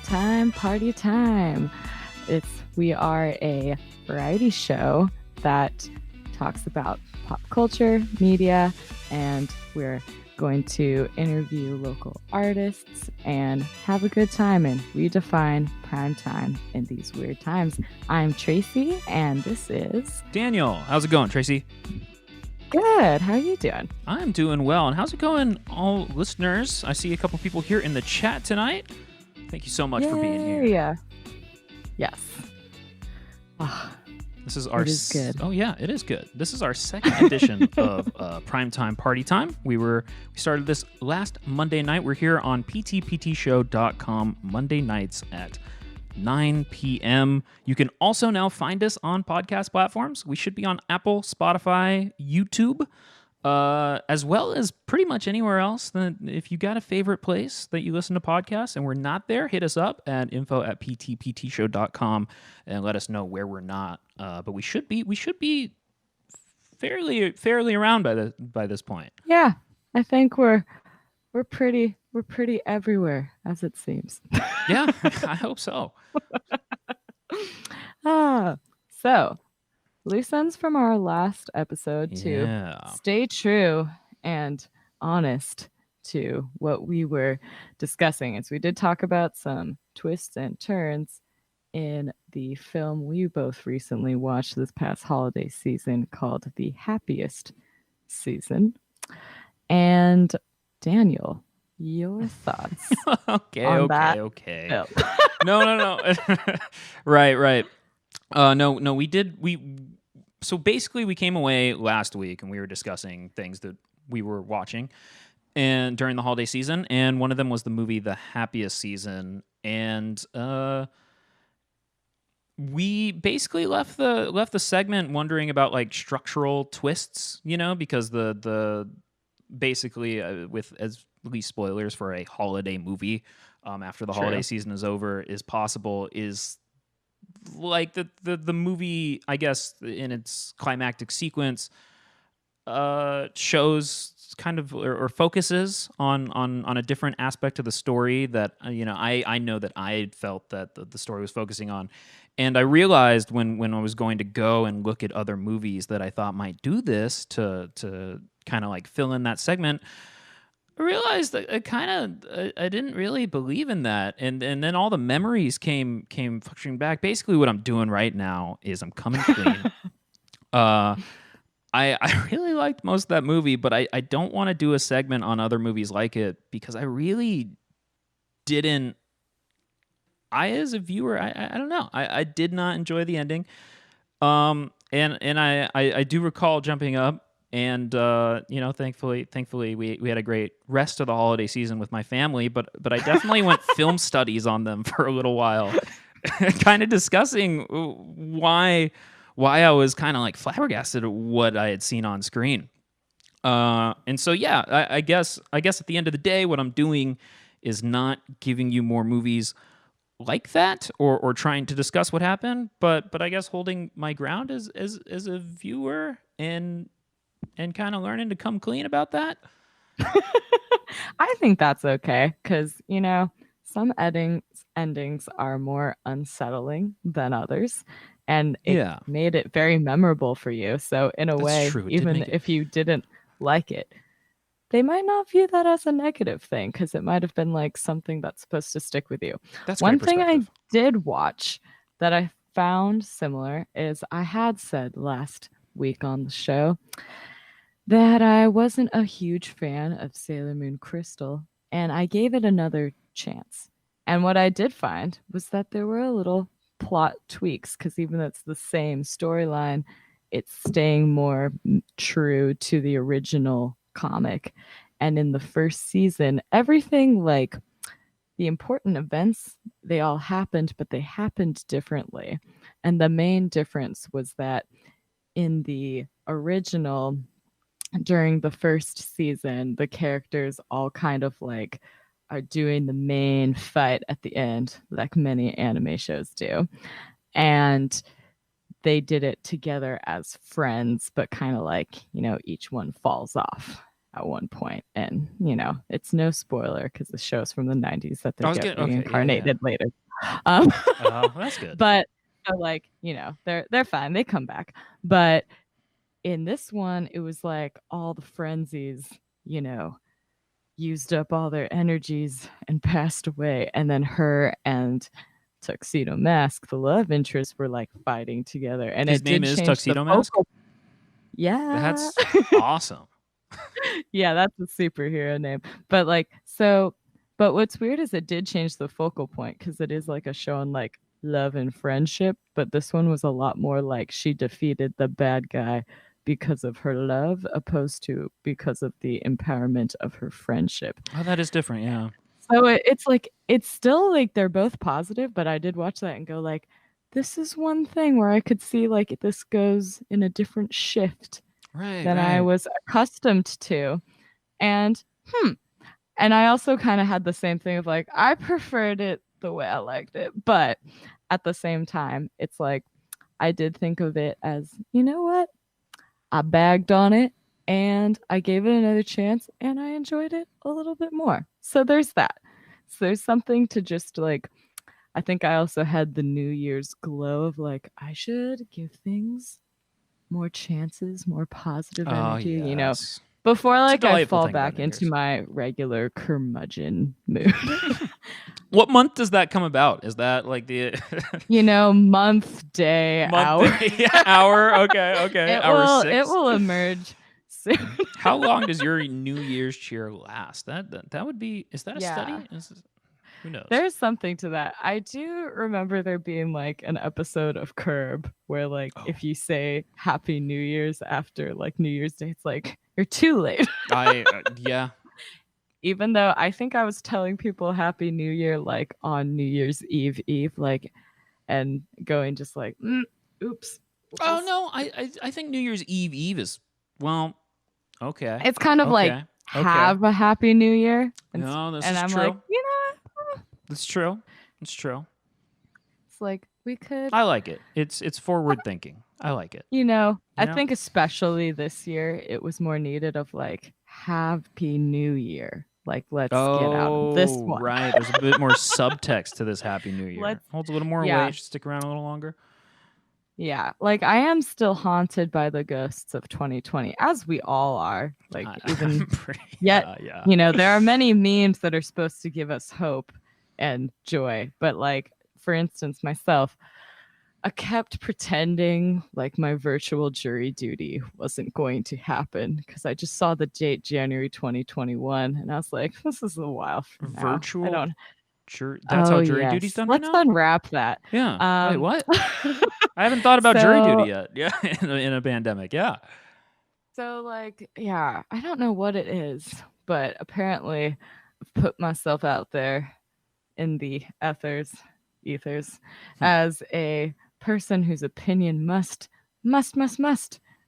time, party time. We are a variety show that talks about pop culture, media, and we're going to interview local artists and have a good time and redefine prime time in these weird times. I'm Tracy, and this is Daniel. How's it going, Tracy? good. How are you doing? I'm doing well. And how's it going, all listeners? I see a couple people here in the chat tonight. Thank you so much for being here. Yeah. Yes. Oh, This is our. it is good. Oh yeah, it is good. This is our second edition of Primetime Party Time. We started this last Monday night. We're here on ptptshow.com Monday nights at 9 p.m. You can also now find us on podcast platforms. We should be on Apple, Spotify, YouTube, as well as pretty much anywhere else. If you got a favorite place that you listen to podcasts and we're not there, hit us up at info@ptptshow.com and let us know where we're not. But we should be fairly around by this point. Yeah, I think we're pretty everywhere, as it seems. Yeah, I hope so. So loose ends from our last episode to Yeah. stay true and honest to what we were discussing, as we did talk about some twists and turns in the film we both recently watched this past holiday season called The Happiest Season. And Daniel, your thoughts on that Okay. film? No. Right. No, so basically we came away last week and we were discussing things that we were watching and during the holiday season, and one of them was the movie The Happiest Season, and we basically left the segment wondering about like structural twists, because the basically with as least spoilers for a holiday movie after the holiday season is over is possible, is like the movie, I guess, in its climactic sequence shows kind of or focuses on a different aspect of the story that I know that I felt that the story was focusing on. And I realized when I was going to go and look at other movies that I thought might do this to kind of like fill in that segment, I realized that I didn't really believe in that, and then all the memories came flushing back. Basically, what I'm doing right now is I'm coming clean. I really liked most of that movie, but I don't want to do a segment on other movies like it because I really didn't. As a viewer, I don't know. I did not enjoy the ending. And I do recall jumping up. And thankfully, we had a great rest of the holiday season with my family. But I definitely went film studies on them for a little while, kind of discussing why I was kind of like flabbergasted at what I had seen on screen. And so I guess at the end of the day, what I'm doing is not giving you more movies like that or trying to discuss what happened, but I guess holding my ground as a viewer and kind of learning to come clean about that. I think that's okay, because some endings are more unsettling than others, and it made it very memorable for you. So in a way, even if you didn't like it, they might not view that as a negative thing, because it might have been like something that's supposed to stick with you. That's one thing I did watch that I found similar is I had said last week on the show that I wasn't a huge fan of Sailor Moon Crystal, and I gave it another chance. And what I did find was that there were a little plot tweaks, because even though it's the same storyline, it's staying more true to the original comic. And in the first season, everything, like the important events, they all happened, but they happened differently. And the main difference was that in the original, during the first season, the characters all kind of like are doing the main fight at the end, like many anime shows do. And they did it together as friends, but kind of like, each one falls off at one point, and it's no spoiler because the show's from the 90s that they I was get getting okay. Yeah, yeah. reincarnated later. Um, Oh, that's good. but so, like, they're fine. They come back. But in this one, it was like all the frenzies, you know, used up all their energies and passed away. And then her and Tuxedo Mask, the love interest, were like fighting together. And His it name did is change the Tuxedo Mask. focal. Yeah. That's awesome. Yeah, that's a superhero name. But but what's weird is it did change the focal point because it is like a show on like love and friendship. But this one was a lot more like she defeated the bad guy because of her love, opposed to because of the empowerment of her friendship. Oh, that is different. Yeah. So it's like it's still like they're both positive, but I did watch that and go like, this is one thing where I could see like this goes in a different shift Right. than I Right. was accustomed to. And and I also kind of had the same thing of like I preferred it the way I liked it, but at the same time, it's like I did think of it as, you know what? I bagged on it and I gave it another chance and I enjoyed it a little bit more. So there's that. So there's something to just like I think I also had the New Year's glow of like I should give things more chances, more positive Oh energy, yes. before It's a like I delightful fall thing about back New into Year's. my regular curmudgeon mood. What month does that come about? Is that like the Month, day, month, hour. day, yeah, hour? Okay, okay. Hour It 6. will emerge soon. How long does your New Year's cheer last? That would be. Is that a Yeah. study? Who knows? There's something to that. I do remember there being like an episode of Curb where like Oh, if you say Happy New Year's after like New Year's Day, it's like you're too late. yeah. Even though I think I was telling people Happy New Year like on New Year's Eve, like and going just like, oops. Oh Whoopsies." no, I think New Year's Eve is well. Okay, It's kind of like okay, okay. have a Happy New Year, No, this and is I'm like, true. That's true. It's true. it's like we could, I like it. It's forward thinking. I like it. You I know. think especially this year, it was more needed of like Happy New Year. Like, let's get out of this Oh, one. right. There's a bit more subtext to this Happy New Year. Let's, Holds a little more yeah, weight. Should stick around a little longer. yeah. Like, I am still haunted by the ghosts of 2020, as we all are. Like, even yet, yeah. there are many memes that are supposed to give us hope and joy. But, like, for instance, myself, I kept pretending like my virtual jury duty wasn't going to happen because I just saw the date January 2021 and I was like, this is a while from now. I Virtual don't. jury. That's Oh, how jury duty's yes. done right Let's now. unwrap that. Yeah. Wait, Um, what? I haven't thought about jury so, duty yet. Yeah, in a pandemic. Yeah. like, yeah, I don't know what it is, but apparently I've put myself out there in the ethers as a person whose opinion must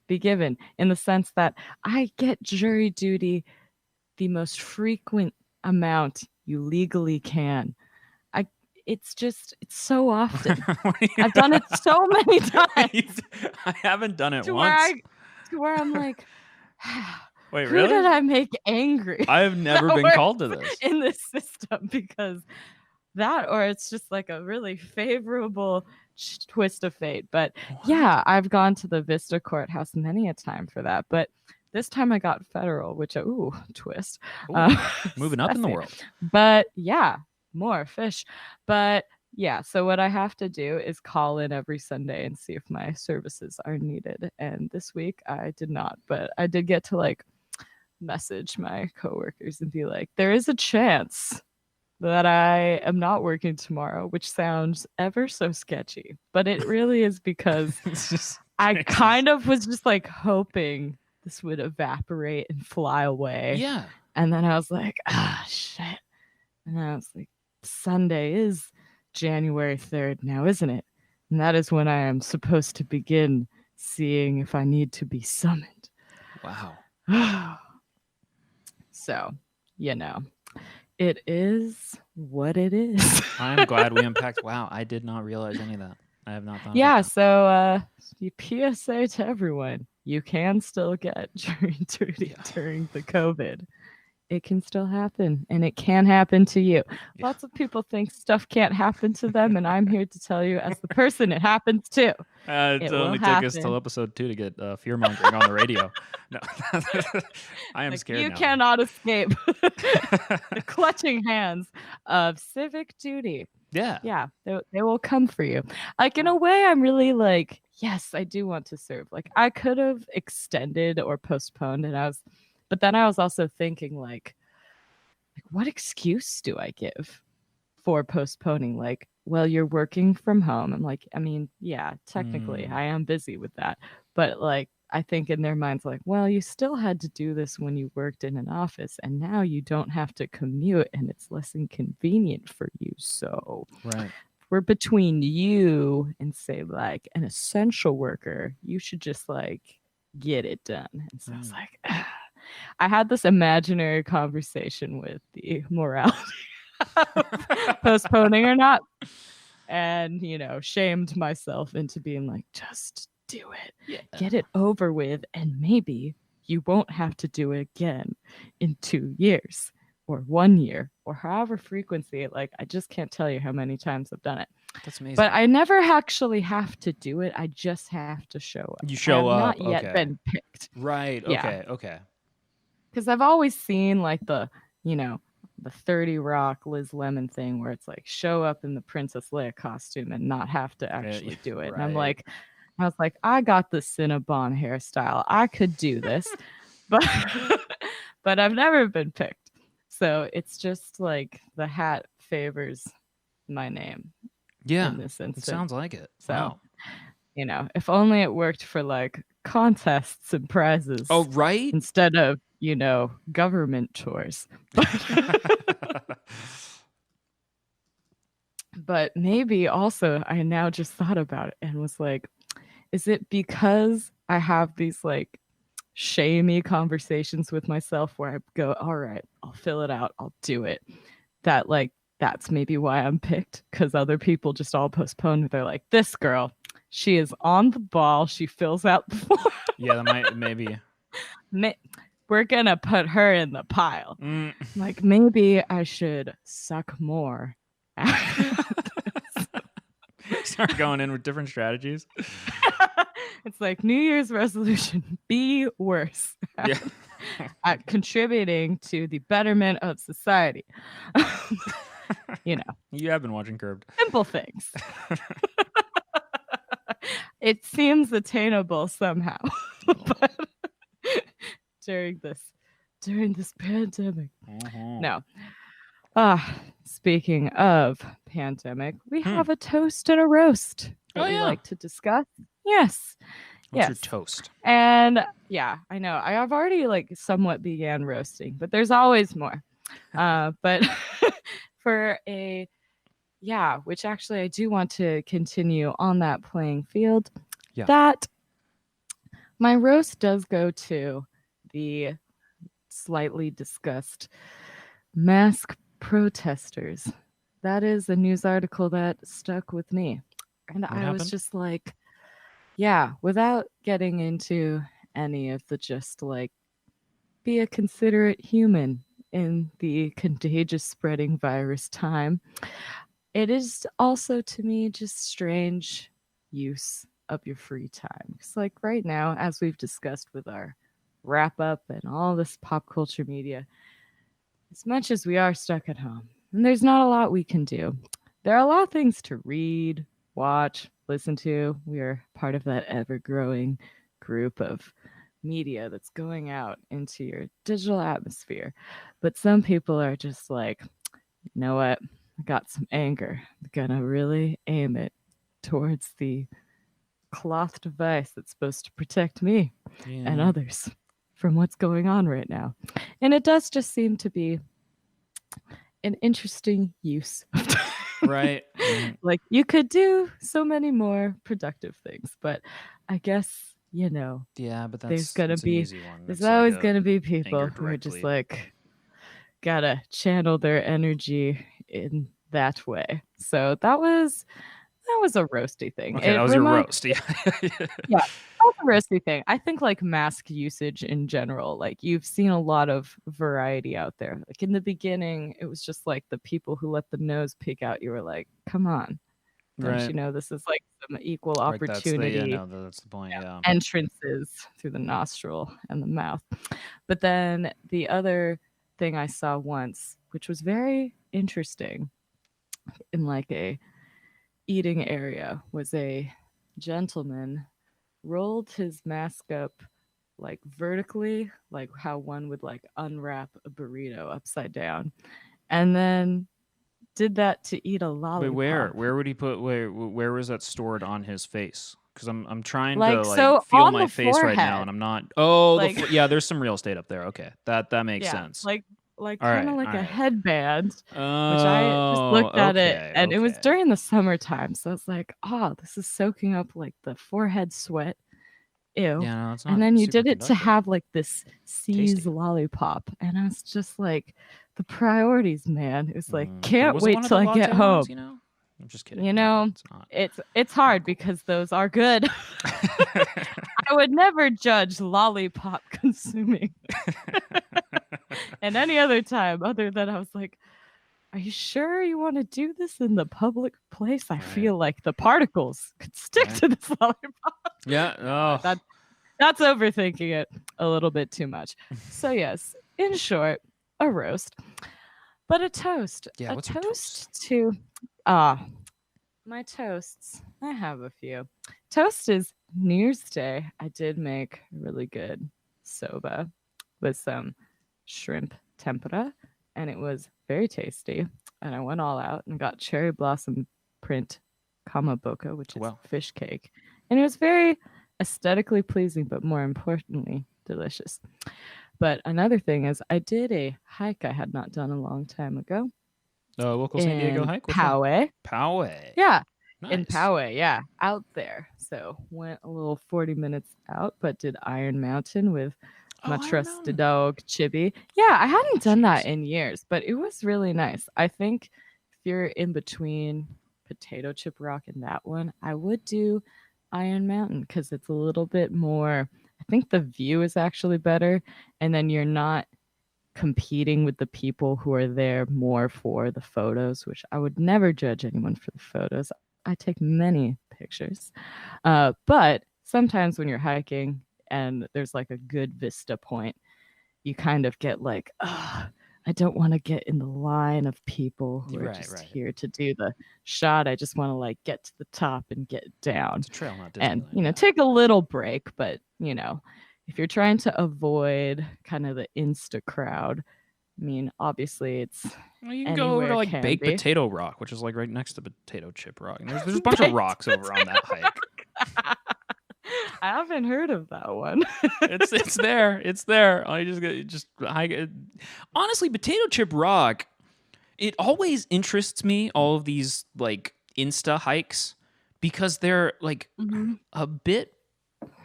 be given in the sense that I get jury duty the most frequent amount you legally can. I it's so often. I've done it so many times I haven't done it to where once. I'm like, Wait, who really? did I make angry? I have never been called to this. In this system because that or it's just like a really favorable twist of fate. But What? yeah, I've gone to the Vista courthouse many a time for that. But this time I got federal, which twist. Ooh, moving up in the Sassy. world. But yeah, more fish. But yeah, so what I have to do is call in every Sunday and see if my services are needed. And this week I did not, but I did get to like message my coworkers and be like, there is a chance that I am not working tomorrow, which sounds ever so sketchy, but it really is because I kind of was just like hoping this would evaporate and fly away. Yeah. And then I was like, shit. And I was like, Sunday is January 3rd now, isn't it? And that is when I am supposed to begin seeing if I need to be summoned. Wow. So, it is what it is. I'm glad we unpacked. Wow, I did not realize any of that. I have not thought Yeah, about that. so the PSA to everyone. you can still get jury duty Yeah. during the COVID. It can still happen, and it can happen to you. Yeah. Lots of people think stuff can't happen to them, and I'm here to tell you, as the person it happens to, It it will only took us till happen. episode 2 to get fear mongering on the radio. No, I am Like, scared you now. cannot escape the clutching hands of civic duty. Yeah. Yeah, they will come for you. Like, in a way, I'm really like, yes, I do want to serve. Like, I could have extended or postponed, but then I was also thinking, like, what excuse do I give for postponing? Like, well, you're working from home. I'm like, I mean, yeah, technically I am busy with that. But like, I think in their minds, like, well, you still had to do this when you worked in an office, and now you don't have to commute and it's less inconvenient for you. So Right. we're between you and, say, like an essential worker. You should just like get it done. And so I was like, I had this imaginary conversation with the morality of postponing or not, and shamed myself into being like, just do it, Yeah. get it over with, and maybe you won't have to do it again in 2 years or 1 year or however frequency. Like, I just can't tell you how many times I've done it. That's amazing. But I never actually have to do it. I just have to show up. You I show have up. not yet Okay. been picked. Right. Yeah. Okay. Okay. Because I've always seen like the 30 Rock Liz Lemon thing where it's like show up in the Princess Leia costume and not have to actually do it. And I'm Right. like, I was like, I got the Cinnabon hairstyle. I could do this, but but I've never been picked. So it's just like the hat favors my name Yeah. in this It instance. sounds like it. So, Wow. if only it worked for like contests and prizes. Oh, right. Instead of, government chores. But maybe also I now just thought about it and was like, is it because I have these like shamey conversations with myself where I go, all right, I'll fill it out, I'll do it. That's maybe why I'm picked, because other people just all postpone. They're like, this girl, she is on the ball. She fills out the form. Yeah, that might maybe. We're gonna put her in the pile. Like, maybe I should suck more. Start going in with different strategies. It's like New Year's resolution: be worse. Yeah. At contributing to the betterment of society. You have been watching Curbed. Simple things. It seems attainable somehow. But during this pandemic. No. Speaking of pandemic, we have a toast and a roast that we like to discuss. Yes. What's your toast? And yeah, I know. I've already like somewhat began roasting, but there's always more. But which actually I do want to continue on that playing field. Yeah. That my roast does go to the slightly discussed mask protesters. That is a news article that stuck with me. And What I happened? was just like, yeah, without getting into any of the just like be a considerate human in the contagious spreading virus time, it is also to me just strange use of your free time. It's like right now, as we've discussed with our wrap up and all this pop culture media, as much as we are stuck at home, and there's not a lot we can do, there are a lot of things to read, watch, listen to. We are part of that ever growing group of media that's going out into your digital atmosphere. But some people are just like, you know what? I got some anger. I'm gonna really aim it towards the cloth device that's supposed to protect me and others from what's going on right now. And it does just seem to be an interesting use of time. Right. Like, you could do so many more productive things, but I guess, Yeah, but there's gonna an be easy one. there's It's always like gonna be people anger who are just directly. like gotta channel their energy in that way. So that was a roasty thing. Okay, It that was your remind- roast. Yeah. Yeah. Not the roasty thing. I think like mask usage in general, like you've seen a lot of variety out there. Like in the beginning, it was just like the people who let the nose peek out. You were like, come on, don't Right. you know this is like some equal Right. That's the yeah. opportunity No, that's the point. Yeah. entrances through the nostril and the mouth. But then the other thing I saw once, which was very interesting in like a eating area, was a gentleman rolled his mask up like vertically, like how one would like unwrap a burrito upside down, and then did that to eat a Wait, where? lollipop. Where would he put? Where was that stored on his face? Because I'm trying to Like like so feel on my the face right now, and forehead. I'm not. Oh, Like yeah. There's some real estate up there. Okay, that makes yeah, sense. like All kind of right. All like a right. headband, which I just Oh, looked at it okay. and it was Okay. during the summertime. So I was like, oh, this is soaking up like the forehead sweat. Ew. Yeah, no, it's And not then you super did it to conductive. have like this C's Tasty. lollipop. And I was just like, the priorities, man. It was like, But can't was it wait one of till the I get latte ones? home. You know? I'm just kidding. You No, know, it's not. it's Not hard cool. because those are good. I would never judge lollipop consuming and any other time other than I was like, are you sure you want to do this in the public place? I Right. feel like the particles could stick Right. to this lollipop. Yeah. No, Oh. that's overthinking it a little bit too much. So yes, in short, a roast, but a toast. Yeah. A What's your toast? toast to ah, my toasts. I have a few. Toast is New Year's Day. I did make really good soba with some shrimp tempura, and it was very tasty. And I went all out and got cherry blossom print kamaboko, which is Well. fish cake. And it was very aesthetically pleasing, but more importantly, delicious. But another thing is, I did a hike I had not done a long time ago Local San Diego in hike. Which one? Poway. Poway. Yeah, in Nice. Poway, yeah, out there. So went a little 40 minutes out, but did Iron Mountain with my Oh, Iron trusted Mountain. dog Chibi. Yeah, I Oh, hadn't done that jeez. in years, but it was really nice. I think if you're in between Potato Chip Rock and that one, I would do Iron Mountain because it's a little bit more. I think the view is actually better, and then you're not competing with the people who are there more for the photos, which I would never judge anyone for the photos. I take many pictures. But sometimes when you're hiking and there's like a good vista point, you kind of get like, I don't want to get in the line of people who are Right. just Right. here to do the shot. I just want to like get to the top and get down It's a trail, not and, Disneyland. Yeah. take a little break. But, if you're trying to avoid kind of the Insta crowd, I mean, obviously it's Well, you can go over to anywhere like can Baked be. Potato Rock, which is like right next to Potato Chip Rock. And there's a bunch of Baked rocks over on that hike. I haven't heard of that one. It's there. It's there. I just hike it. Honestly, Potato Chip Rock. It always interests me. All of these like Insta hikes because they're like Mhm. a bit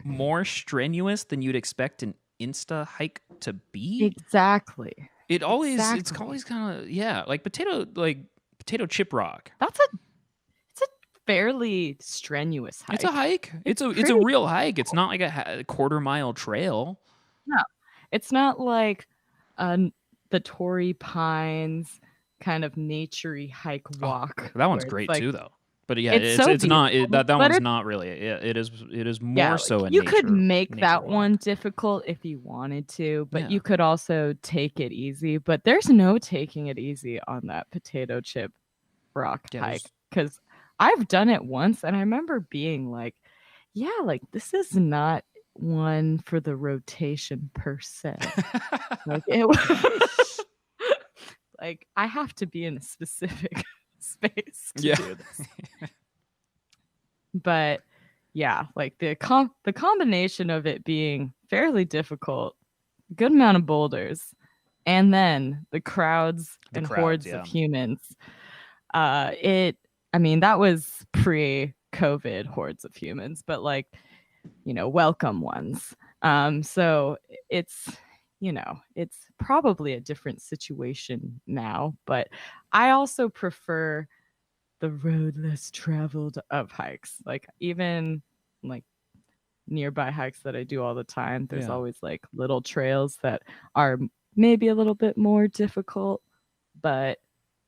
more strenuous than you'd expect an Insta hike to be. Exactly. It's Exactly. always kind of yeah, like potato chip rock. It's a fairly strenuous It's a hike. hike. It's It's a pretty real hike. It's not like a quarter-mile trail. no. It's not like uh, the Torrey Pines kind of naturey hike Oh, walk that one's where it's great like too, though. But yeah, it's so it's not beautiful, that but one's it's not really. It is yeah, more like so a you could make nature that one walk. difficult if you wanted to, but Yeah, you could also take it easy. But there's no taking it easy on that potato chip rock yeah. hike There's because I've done it once and I remember being like, yeah, like this is not one for the rotation per se. Like it was like I have to be in a specific space to yeah. do this. But yeah, like the combination of it being fairly difficult, good amount of boulders, and then the crowds The and crowds, hordes of yeah. humans. It I mean, that was pre-COVID hordes of humans, but like, welcome ones. So it's it's probably a different situation now, but I also prefer the road less traveled of hikes. Like even like nearby hikes that I do all the time, there's Yeah. always like little trails that are maybe a little bit more difficult, but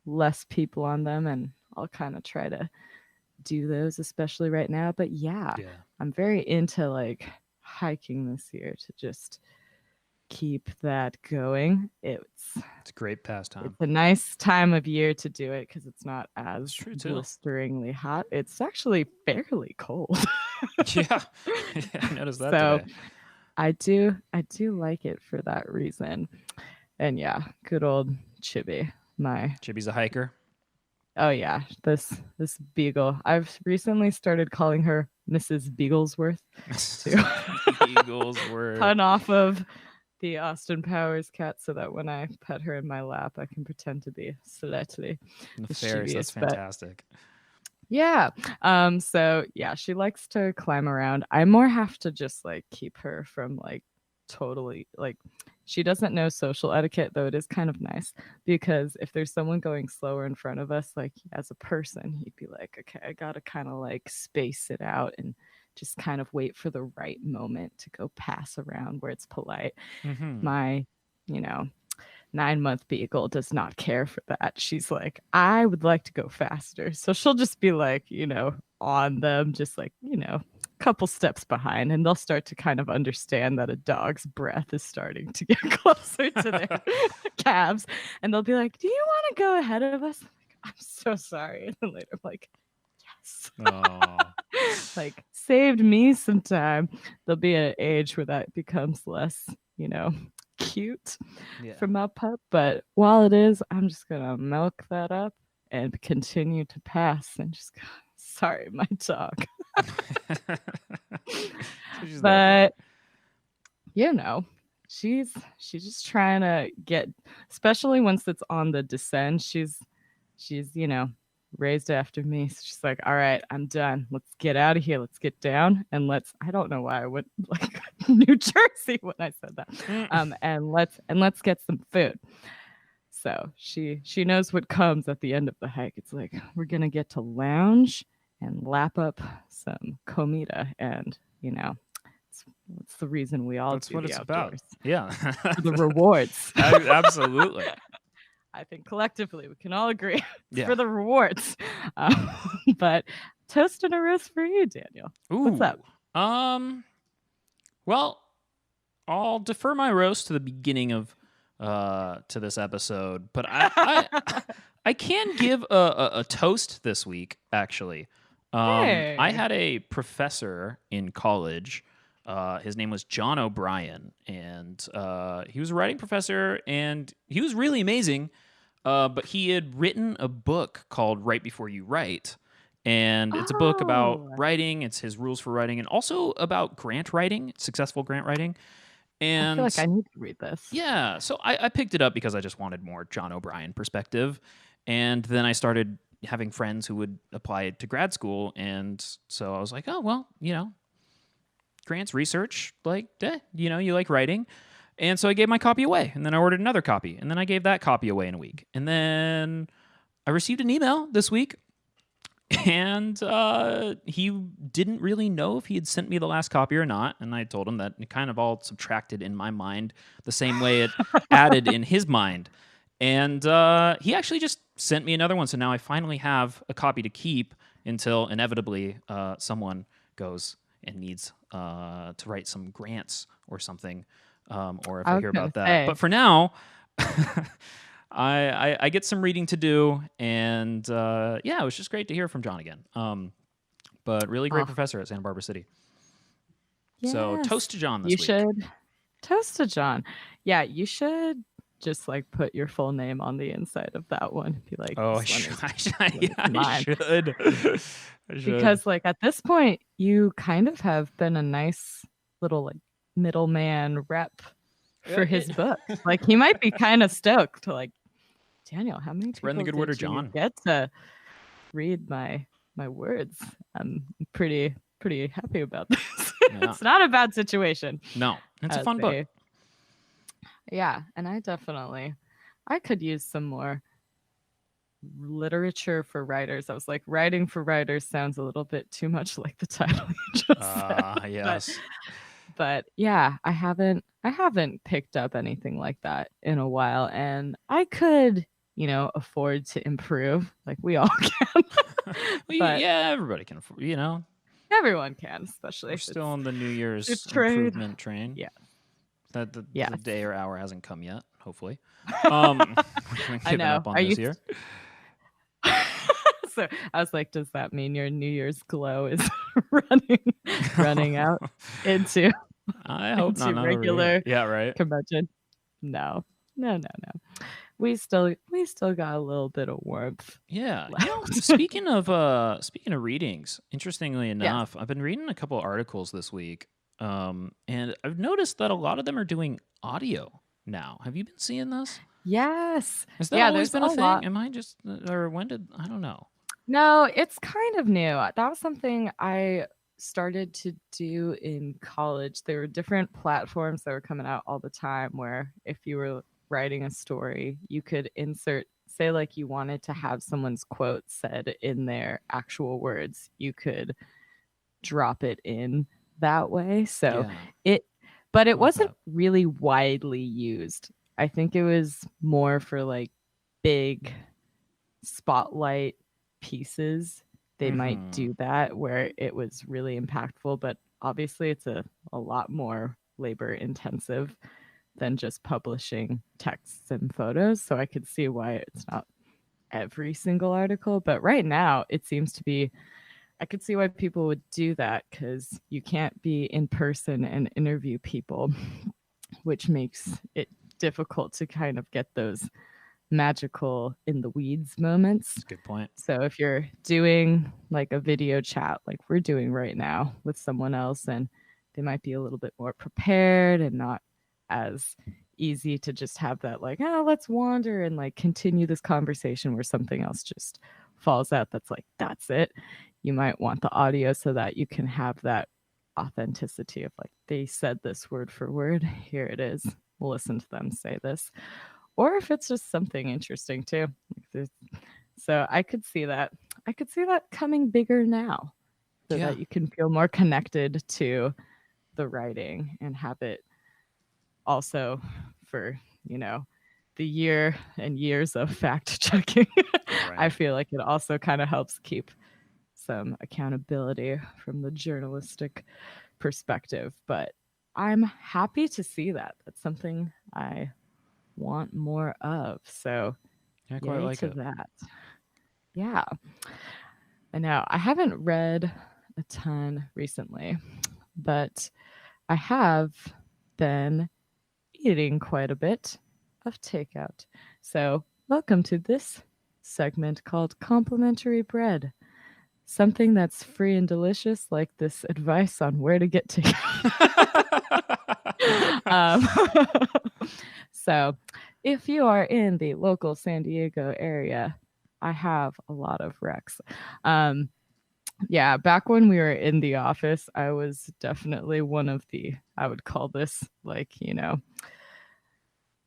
less people on them. And I'll kind of try to do those, especially right now. But yeah, Yeah. I'm very into like hiking this year to just keep that going. It's a great pastime. It's a nice time of year to do it because it's not It's as true too. blisteringly hot. It's actually fairly cold. Yeah. I noticed that So today. I do like it for that reason. And yeah, good old Chibi. My Chibi's a hiker. oh yeah, this beagle. I've recently started calling her Mrs. Beaglesworth to Eagles were pun off of the Austin Powers cat so that when I pet her in my lap I can pretend to be slightly nefarious. That's mischievous. But fantastic. yeah. So yeah, she likes to climb around. I more have to just like keep her from like totally like she doesn't know social etiquette, though it is kind of nice because if there's someone going slower in front of us, like as a person, he'd be like, okay, I gotta kind of like space it out and just kind of wait for the right moment to go pass around where it's polite. Mm-hmm. My, you know, 9-month beagle does not care for that. She's like, I would like to go faster. So she'll just be like, on them, just like, couple steps behind, and they'll start to kind of understand that a dog's breath is starting to get closer to their calves. And they'll be like, do you want to go ahead of us? I'm so sorry. And then later I'm like, yes. Oh. Like saved me some time. There'll be an age where that becomes less, cute Yeah. for my pup. But while it is, I'm just gonna milk that up and continue to pass and just go, sorry, my dog. She's there for you. But you know, she's just trying to get, especially once it's on the descent, she's raised after me. So she's like, all right, I'm done. Let's get out of here. Let's get down and I don't know why I went like New Jersey when I said that. And let's get some food. So she knows what comes at the end of the hike. It's like we're gonna get to lounge and lap up some comida, and it's the reason we all That's do what the it's about. outdoors. Yeah. For the rewards. Absolutely. I think collectively we can all agree it's Yeah. for the rewards. Um, but toast and a roast for you, Daniel. What's up? Ooh. Well, I'll defer my roast to the beginning of to this episode, but I can give a toast this week, actually. I Hey. had a professor in college. His name was John O'Brien, and he was a writing professor, and he was really amazing. But he had written a book called Write Before You Write. And it's a book about Oh, writing. It's his rules for writing, and also about grant writing, successful grant writing. I feel like And I need to read this. yeah, so I picked it up because I just wanted more John O'Brien perspective. And then I started having friends who would apply it to grad school. And so I was like, oh, well, grants, research, like, you like writing. And so I gave my copy away. And then I ordered another copy. And then I gave that copy away in a week. And then I received an email this week. And he didn't really know if he had sent me the last copy or not. And I told him that it kind of all subtracted in my mind the same way it added in his mind. And he actually just sent me another one. So now I finally have a copy to keep until inevitably someone goes and needs to write some grants or something, or if I I was hear gonna about that. say, But for now, I get some reading to do, and yeah, it was just great to hear from John again. But really great oh, professor at Santa Barbara City. So yes, toast to John you this week. should toast to John. Yeah, you should just like put your full name on the inside of that one. Be like, Oh, this one is yeah, I mine. should. I should. Because like at this point, you kind of have been a nice little like middleman rep Yeah, for his book. Like he might be kind of stoked to like, Daniel, how many spreading the people good word did of you John. get to read my words? I'm pretty happy about this. Yeah. It's not a bad situation. No, it's a As fun book. yeah, and I could use some more literature for writers. I was like, writing for writers sounds a little bit too much like the title you just said. But Yes. yeah, I haven't picked up anything like that in a while, and I could, afford to improve like we all can. Well, But yeah, everybody can afford, everyone can, especially we're if still on the New it's your Year's trade. improvement train. Yeah. That the Yes. day or hour hasn't come yet, hopefully. We haven't I given know. up on Are you this year. so I was like, does that mean your New Year's glow is running out into I hope not. into Not over here. regular Yeah, right. convention? No. No, no, no. We still got a little bit of warmth Yeah, left. speaking of readings, interestingly Yes. enough, I've been reading a couple articles this week, and I've noticed that a lot of them are doing audio now. Have you been seeing this? Yes. Has that Yeah, always there's been a a thing? lot. Am I just, or when did I don't know? No, it's kind of new. That was something I started to do in college. There were different platforms that were coming out all the time where if you were writing a story, you could insert, say, like you wanted to have someone's quote said in their actual words, you could drop it in that way. So Yeah, it, but I it like wasn't that. really widely used. I think it was more for like big spotlight pieces. They might Mm-hmm. do that where it was really impactful, but obviously it's a lot more labor intensive than just publishing texts and photos. So I could see why it's not every single article. But right now, it seems to be, I could see why people would do that because you can't be in person and interview people, which makes it difficult to kind of get those magical in the weeds moments. That's a good point. So if you're doing like a video chat like we're doing right now with someone else, and they might be a little bit more prepared and not as easy to just have that like, oh, let's wander and like continue this conversation where something else just falls out that's like that's it. You might want the audio so that you can have that authenticity of like they said this word for word. Here it is. We'll listen to them say this, or if it's just something interesting too. So I could see that. I could see that coming bigger now so Yeah, that you can feel more connected to the writing and have it also for, you know, the year and years of fact checking. I right. feel like it also kind of helps keep some accountability from the journalistic perspective. But I'm happy to see that. That's something I want more of. So, Yeah, I quite yay like to it. that. Yeah. I know. I haven't read a ton recently, but I have been eating quite a bit of takeout. So, welcome to this segment called Complimentary Bread. Something that's free and delicious, like this advice on where to get takeout. um, so, if you are in the local San Diego area, I have a lot of recs. Um, yeah, back when we were in the office, I was definitely one of the, I would call this like,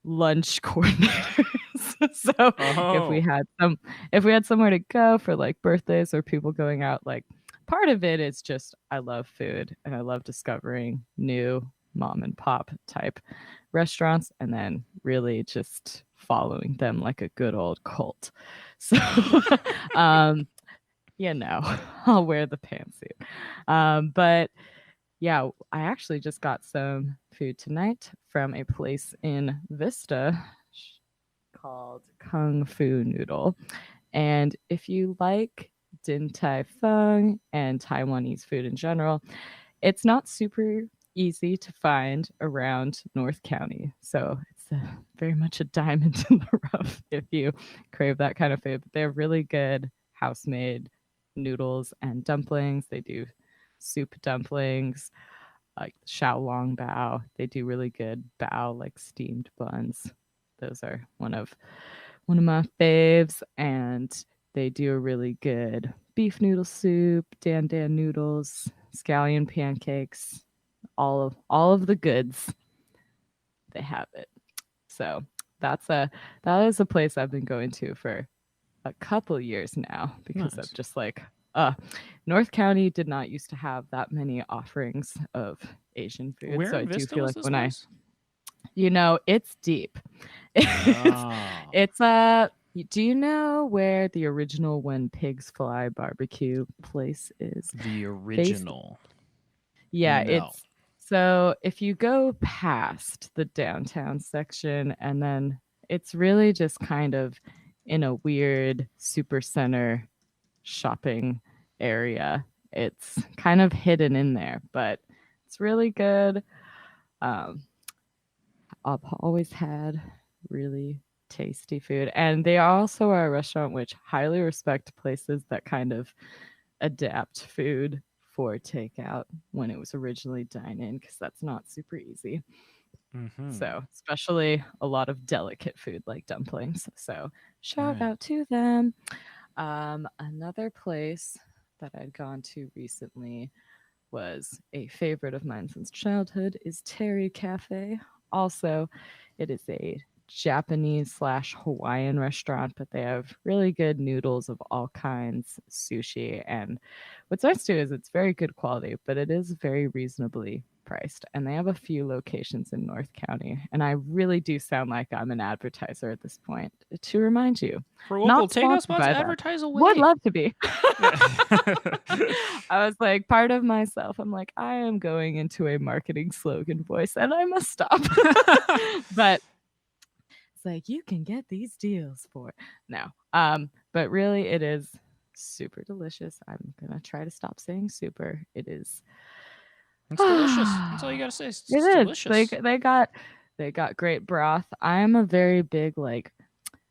lunch coordinators. So if we Oh, had if we had somewhere to go for like birthdays or people going out, like part of it is just I love food and I love discovering new mom and pop type restaurants and then really just following them like a good old cult. So um I'll wear the pantsuit. But yeah, I actually just got some food tonight from a place in Vista called Kung Fu Noodle. And if you like Din Tai Fung and Taiwanese food in general, it's not super easy to find around North County. So it's very much a diamond in the rough if you crave that kind of food. But they're really good house made noodles and dumplings. They do soup dumplings, like Xiaolong Bao. They do really good bao, like steamed buns. Those are one of my faves, and they do a really good beef noodle soup, dan dan noodles, scallion pancakes, all of the goods. They have it. So that's a that is a place I've been going to for a couple years now because of Nice. just like uh North County did not used to have that many offerings of Asian food. Where So I in do Vista feel was like this when I, place? it's deep. It's Oh, it's do you know where the original When Pigs Fly barbecue place is? the Based original. Yeah, No. it's so if you go past the downtown section and then it's really just kind of in a weird super center shopping area. It's kind of hidden in there, but it's really good. Um, I've always had really tasty food. And they also are a restaurant which highly respect places that kind of adapt food for takeout when it was originally dine in, because that's not super easy. Mm-hmm. So, especially a lot of delicate food like dumplings. So, shout Right. out to them. Another place that I'd gone to recently was a favorite of mine since childhood is Terry Cafe. Also, it is a Japanese slash Hawaiian restaurant, but they have really good noodles of all kinds, sushi, and what's nice too is it's very good quality, but it is very reasonably priced. And they have a few locations in North County. And I really do sound like I'm an advertiser at this point to remind you. For local Not takeout sponsored spots, by them. advertise Would away. love to be. Yeah. I was like, part of myself, I'm like, I am going into a marketing slogan voice and I must stop. But it's like, you can get these deals for now. But really, it is super delicious. I'm going to try to stop saying super. It is. It's delicious. That's all you gotta say. It It's is. delicious. They got great broth. I am a very big like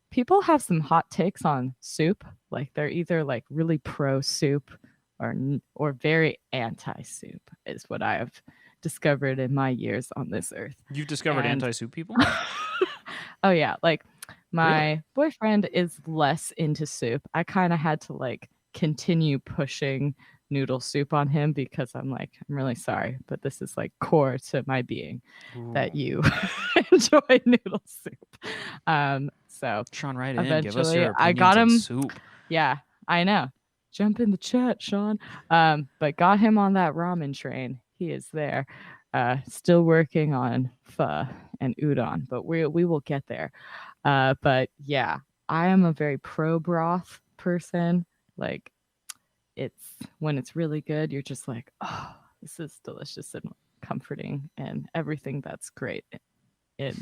people have some hot takes on soup. Like they're either like really pro soup or very anti soup is what I have discovered in my years on this earth. You've discovered And anti-soup people? oh yeah, like Really? my boyfriend is less into soup. I kind of had to like continue pushing noodle soup on him because I'm like, I'm really sorry, but this is like core to my being that Ooh. you enjoy noodle soup. So Sean, write in. Give us eventually your I got opinions on him. soup. Yeah, I know. Jump in the chat, Sean. But got him on that ramen train. He is there. Still working on pho and udon, but we will get there. But yeah, I am a very pro broth person. Like it's when it's really good, you're just like, oh, this is delicious and comforting and everything that's great in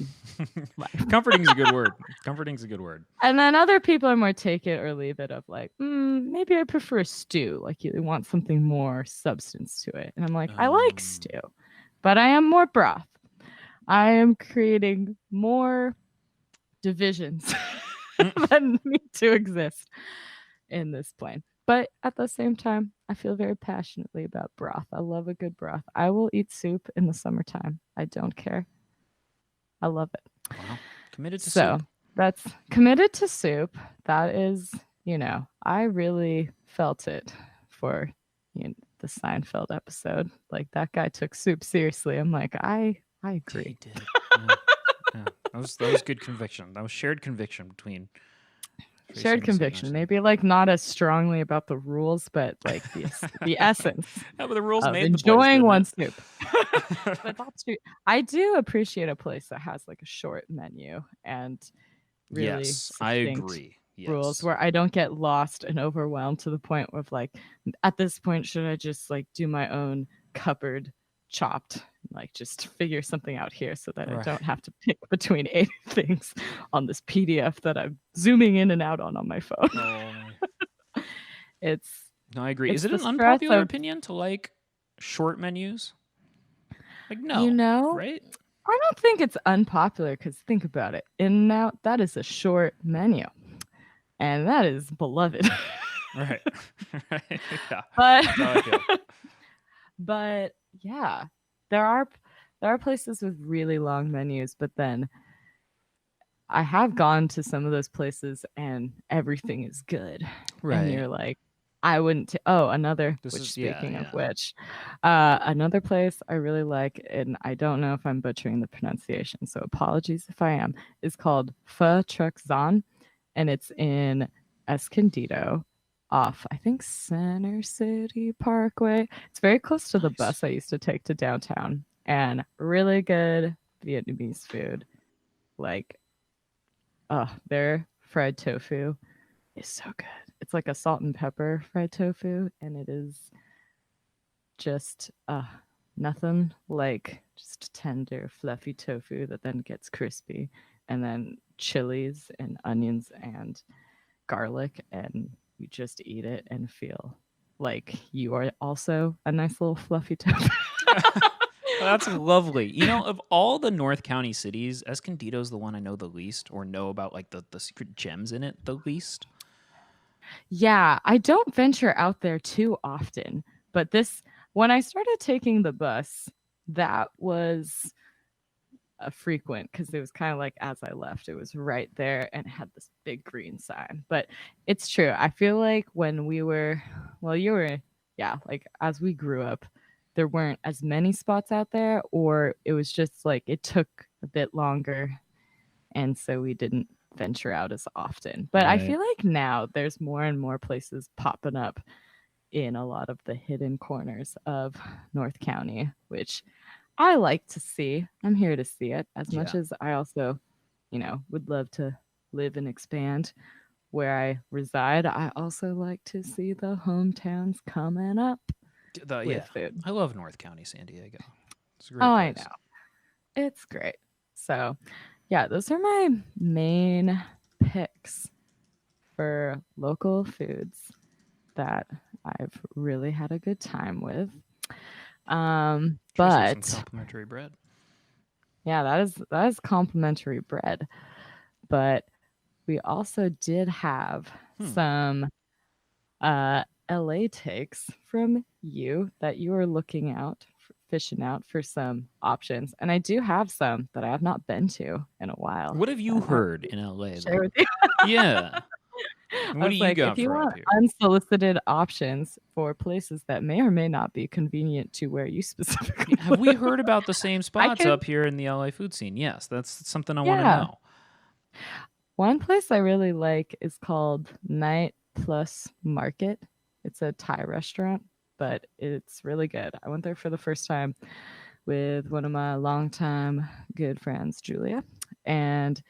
life. Comforting's a good word. Comforting's a good word. And then other people are more take it or leave it of like, maybe I prefer stew. Like you want something more substance to it. And I'm like, I like stew, but I am more broth. I am creating more divisions that need to exist in this plane. But at the same time, I feel very passionately about broth. I love a good broth. I will eat soup in the summertime. I don't care. I love it. Wow. Committed to So soup. that's committed to soup. That is, I really felt it for the Seinfeld episode. Like that guy took soup seriously. I'm like, I agree. He did. Yeah. Yeah. That was good conviction. That was shared conviction between Tracy Shared and the soup conviction. nation. Maybe like not as strongly about the rules, but like the essence Yeah, but the rules of made the place, enjoying didn't one's it? soup. But that's true. I do appreciate a place that has like a short menu and really Yes, I succinct agree. rules Yes. where I don't get lost and overwhelmed to the point of like, at this point, should I just like do my own cupboard chopped, like just figure something out here so that I Right. don't have to pick between 80 things on this PDF that I'm zooming in and out on my phone. Oh, It's no, I agree. it's Is it the an stress unpopular of, opinion to like short menus? Like, you no, know, right? I don't think it's unpopular because think about it. In and out, that is a short menu. And that is beloved. Right. Right. Yeah. But That's how I feel. but yeah, there are places with really long menus, but then I have gone to some of those places and everything is good. And Right. you're like, I wouldn't oh, another This which is yeah, speaking of yeah. which, another place I really like, and I don't know if I'm butchering the pronunciation, so apologies if I am, is called Pho Truc Zon, and it's in Escondido off, I think, Center City Parkway. It's very close to the Nice. bus I used to take to downtown, and really good Vietnamese food. Like, their fried tofu is so good. It's like a salt and pepper fried tofu, and it is just nothing like just tender, fluffy tofu that then gets crispy, and then chilies and onions and garlic, and you just eat it and feel like you are also a nice little fluffy tofu. That's lovely. You know, of all the North County cities, Escondido's the one I know the least, or know about like the secret gems in it the least. Yeah, I don't venture out there too often, but this when I started taking the bus, that was a frequent because it was kind of like as I left, it was right there and it had this big green sign. But it's true. I feel like when we were, well, you were, yeah, like as we grew up, there weren't as many spots out there, or it was just like it took a bit longer. And so we didn't venture out as often. But I Right. feel like now there's more and more places popping up in a lot of the hidden corners of North County, which I like to see. I'm here to see it as much Yeah. as I also, would love to live and expand where I reside. I also like to see the hometowns coming up Yeah. with food. I love North County, San Diego. It's a Oh, great I place. know. It's great. So, yeah, those are my main picks for local foods that I've really had a good time with. Tracy with some But complimentary bread. yeah, that is complimentary bread. But we also did have Hmm. some LA takes from you that you were looking out, fishing out for some options. And I do have some that I have not been to in a while What have you that I heard in LA share then? with you. Yeah. I What do was you like, if got you for up want here? unsolicited options for places that may or may not be convenient to where you specifically Have we live, heard about the same I spots can, up here in the LA food scene? Yes, that's something I want to yeah. know. One place I really like is called Night Plus Market. It's a Thai restaurant, but it's really good. I went there for the first time with one of my longtime good friends, Julia, and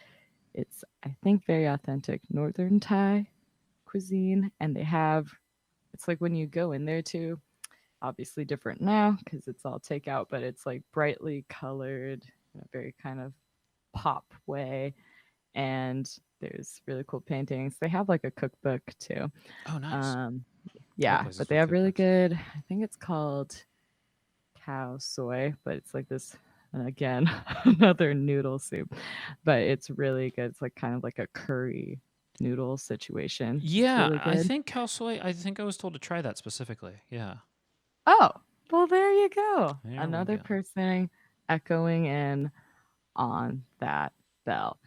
it's, I think, very authentic Northern Thai cuisine. And they have, it's like when you go in there too, obviously different now because it's all takeout, but it's like brightly colored in a very kind of pop way, and there's really cool paintings. They have like a cookbook too. Oh, nice. Um, I love yeah, but places they with have really cookbooks. good. I think it's called cow soy, but it's like this. And again, another noodle soup, but it's really good. It's like kind of like a curry noodle situation. It's Yeah, really I good. think khao soi. I think I was told to try that specifically. Yeah. Oh, well, there you go. There we Another go. person echoing in on that bell.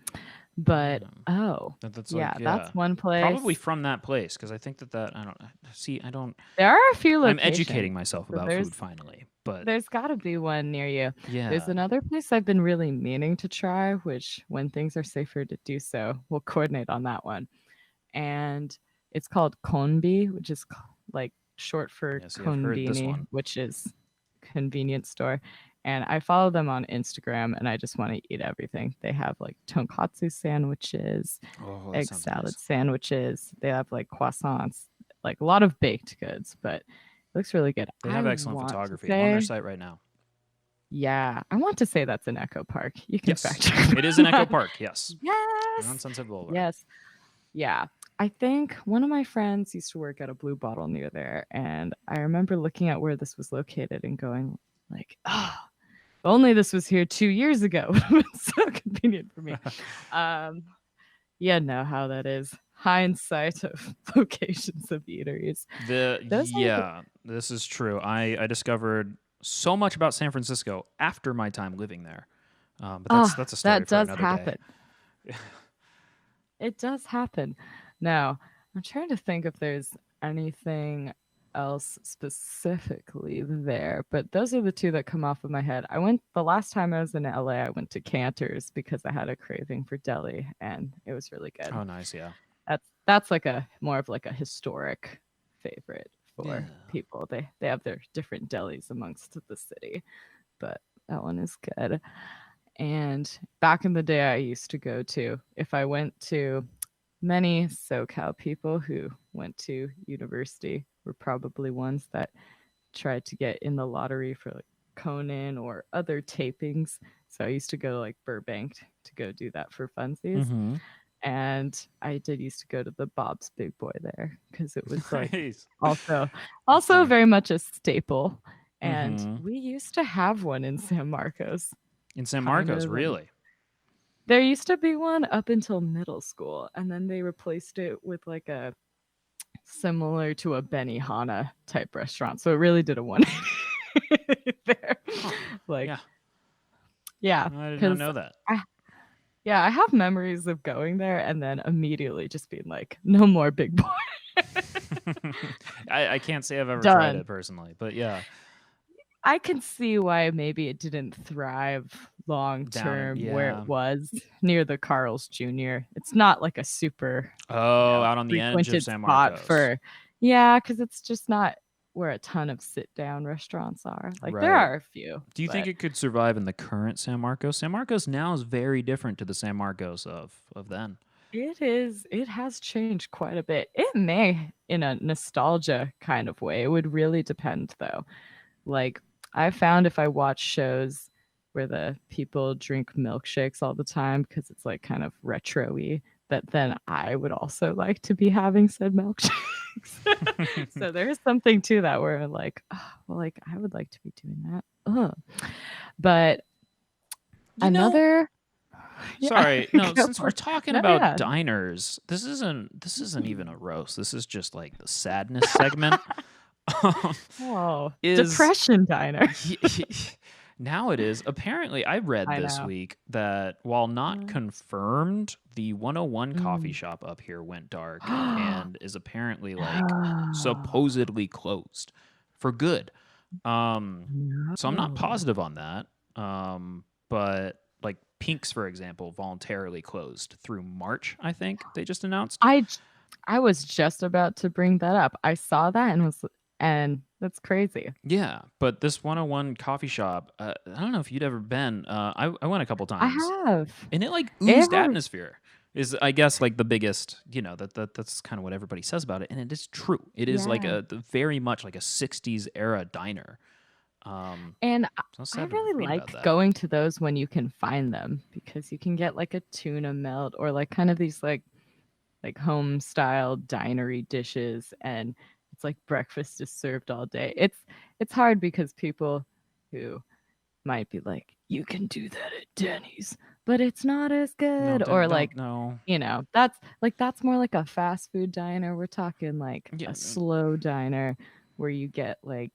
But Yeah. oh, That's yeah, like that's yeah. one Probably place. from that place because I think that I don't see. I don't. There are a few I'm locations. educating myself So about food finally, but there's got to be one near you. There's yeah. another place I've been really meaning to try, which when things are safer to do so, we'll coordinate on that one. And it's called Konbi, which is like short for Yeah. See, I've heard this Konbini, one. which is convenience store. And I follow them on Instagram and I just want to eat everything. They have like tonkatsu sandwiches, Oh, that egg sounds salad nice. sandwiches. They have like croissants, like a lot of baked goods, but it looks really good. They have excellent photography. I'm on their site right now. I want to say that's an Echo Park. You can fact Yes, check it is me in on Echo that. Park. Yes, right on Yes. Sunset Boulevard. Yes. Yeah. I think one of my friends used to work at a Blue Bottle near there, and I remember looking at where this was located and going like, "Oh, if only this was here 2 years ago. It would have been so convenient for me." Um, you know how that is. Hindsight of locations of eateries. Those are the Yeah, this is true. I discovered so much about San Francisco after my time living there, but that's a story that for does another day. happen. It does happen. Now, I'm trying to think if there's anything else specifically there, but those are the two that come off of my head. I went the last time I was in LA, I went to Cantor's because I had a craving for deli and it was really good. Oh, nice. Yeah. that's like a more of like a historic favorite for Yeah. people. They have their different delis amongst the city, but that one is good. And back in the day, I used to go to, if I went to, many SoCal people who went to university were probably ones that tried to get in the lottery for like Conan or other tapings. So I used to go to like Burbank to go do that for funsies. Mm-hmm. And I did used to go to the Bob's Big Boy there because it was like Nice. also That's also funny. very much a staple. And Mm-hmm. we used to have one in San Marcos, In San kind Marcos, of. And really? there used to be one up until middle school, and then they replaced it with like a similar to a Benihana type restaurant. So it really did a 180 there. Huh. Like, Yeah. yeah, I did not because know that. I, yeah, I have memories of going there and then immediately just being like, no more Big Boy. I can't say I've ever tried Done. it personally, but yeah, I can see why maybe it didn't thrive long down in term where it yeah. was near the Carl's Jr. It's not like a super, Oh, out on the edge of frequented San spot Marcos. for, yeah, because it's just not where a ton of sit down restaurants are. Like there Right. are a few, Do you think but it could survive in the current San Marcos? San Marcos now is very different to the San Marcos of then. it has changed quite a bit. It may in a nostalgia kind of way. It would really depend though. Like I found if I watch shows where the people drink milkshakes all the time because it's like kind of retro-y, that then I would also like to be having said milkshakes. So there is something to that where I'm like, oh, well, like I would like to be doing that. Ugh. But You know, another, yeah, sorry, no, go since we're for it. talking No, about yeah. diners, this isn't even a roast. This is just like the sadness segment. Um, Oh, is depression diner. now it is. Apparently, I read I this know. week that while not What? confirmed, the 101 coffee Mm. shop up here went dark and is apparently like No. supposedly closed for good. So I'm not No. positive on that. But like Pink's, for example, voluntarily closed through March, I think they just announced. I j- I was just about to bring that up. I saw that and that's crazy. Yeah, but this 101 coffee shop, I don't know if you'd ever been. I went a couple I times, have. and it like It oozed has, atmosphere. Is I guess like the biggest, that's kind of what everybody says about it, and it is true. It is like yeah. very much like a '60s era diner. And So I was I sad to really read about like that. going to those when you can find them because you can get like a tuna melt or like kind of these like home style dinery dishes, and it's like breakfast is served all day. It's hard because people who might be like, you can do that at Denny's, but it's not as No, good. Or don't like, no. that's more like a fast food diner. We're talking like Yeah, a slow diner where you get like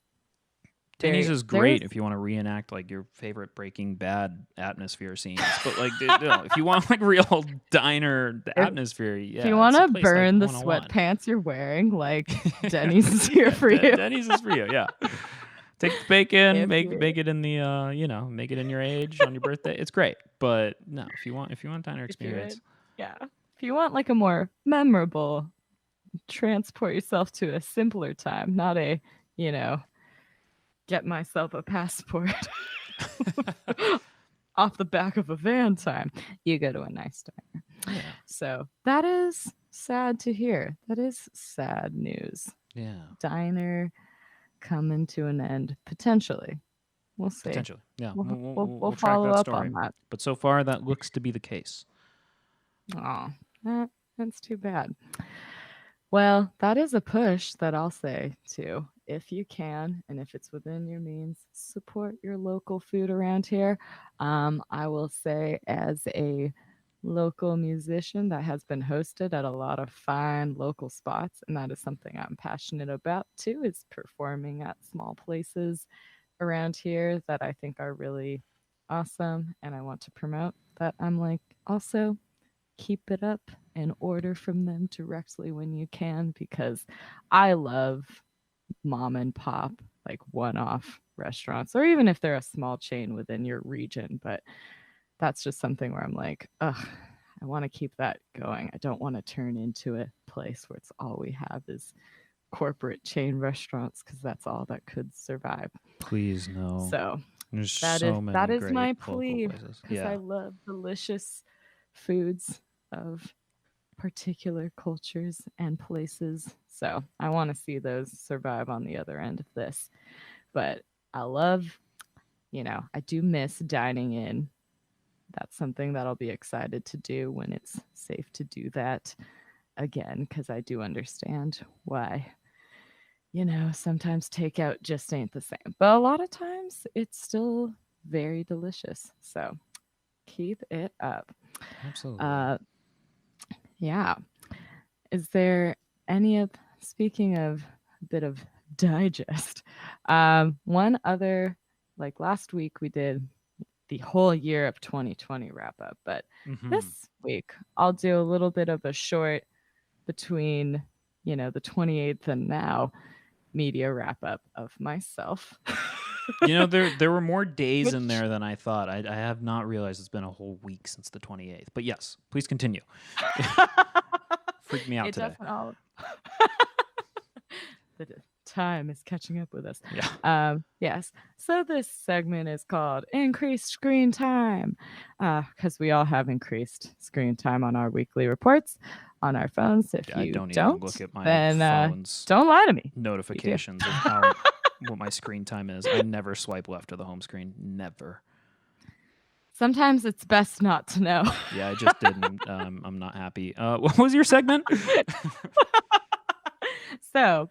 Denny's is there's great if you want to reenact like your favorite Breaking Bad atmosphere scenes. But like, no, if you want like real diner if atmosphere, if you yeah, want it's a to place like burn the 101. sweatpants you're wearing, like Denny's is here Yeah, for you. Denny's is for you. Yeah, take the bacon, If make you it in the make it in your age on your birthday. It's great. But no, if you want diner if you're experience, in, yeah, if you want like a more memorable transport yourself to a simpler time, not a, you know, get myself a passport off the back of a van time. You go to a nice diner. yeah, So that is sad to hear. That is sad news. yeah, Diner coming to an end potentially. We'll see. potentially, yeah. We'll We'll, we'll, we'll, we'll we'll we'll track follow that up story. on that. But so far, that looks to be the case. Oh, that's too bad. Well, that is a push that I'll say too. If you can, and if it's within your means, support your local food around here. I will say, as a local musician that has been hosted at a lot of fine local spots, and that is something I'm passionate about too, is performing at small places around here that I think are really awesome and I want to promote. That I'm like, also keep it up and order from them directly when you can because I love mom and pop, like one off restaurants, or even if they're a small chain within your region. But that's just something where I'm like, ugh, I want to keep that going. I don't want to turn into a place where it's all we have is corporate chain restaurants because that's all that could survive. Please no. So There's that is so that many is great my local plea places. because I Yeah. love delicious foods of particular cultures and places. So I want to see those survive on the other end of this. But I love, I do miss dining in. That's something that I'll be excited to do when it's safe to do that again, because I do understand why, sometimes takeout just ain't the same. But a lot of times it's still very delicious. So keep it up. Absolutely. Uh, yeah. Is there any of, speaking of a bit of digest, one other, like last week we did the whole year of 2020 wrap up, but Mm-hmm. this week I'll do a little bit of a short between, the 28th and now media wrap up of myself. There were more days in Which there than I thought. I have not realized it's been a whole week since the 28th. But yes, please continue. Freaked me out it today. doesn't all the time is catching up with us. Yeah. Yes. So this segment is called Increased Screen Time because we all have increased screen time on our weekly reports on our phones. If I you don't even don't, look at my then phone's don't lie to me. You do. notifications of what my screen time is. I never swipe left of the home screen. Never. Sometimes it's best not to know. Yeah, I just didn't. I'm not happy. What was your segment? So,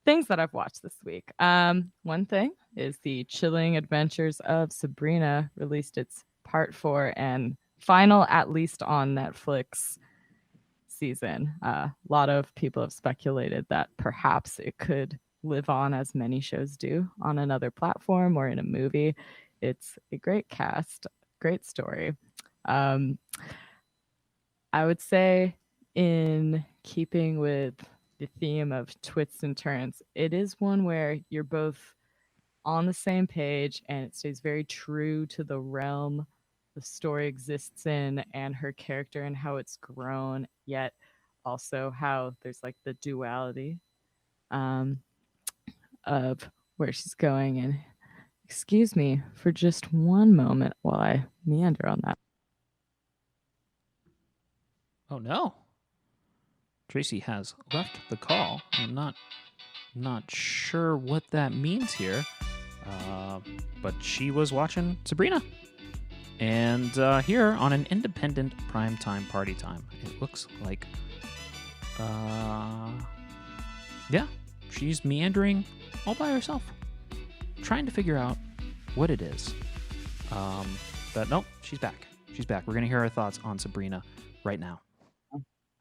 things that I've watched this week. One thing is the Chilling Adventures of Sabrina released its part 4 and final, at least on Netflix, season. A lot of people have speculated that perhaps it could live on as many shows do on another platform or in a movie. It's a great cast, great story. Um, I would say, in keeping with the theme of twists and turns, it is one where you're both on the same page and it stays very true to the realm the story exists in and her character and how it's grown, yet also how there's like the duality um, of where she's going. And excuse me for just one moment while I meander on that. Oh no. Tracy has left the call. I'm not sure what that means here, but she was watching Sabrina. And here on an independent primetime party time, it looks like, yeah, she's meandering all by herself, trying to figure out what it is. But nope, she's back. She's back. We're going to hear her thoughts on Sabrina right now.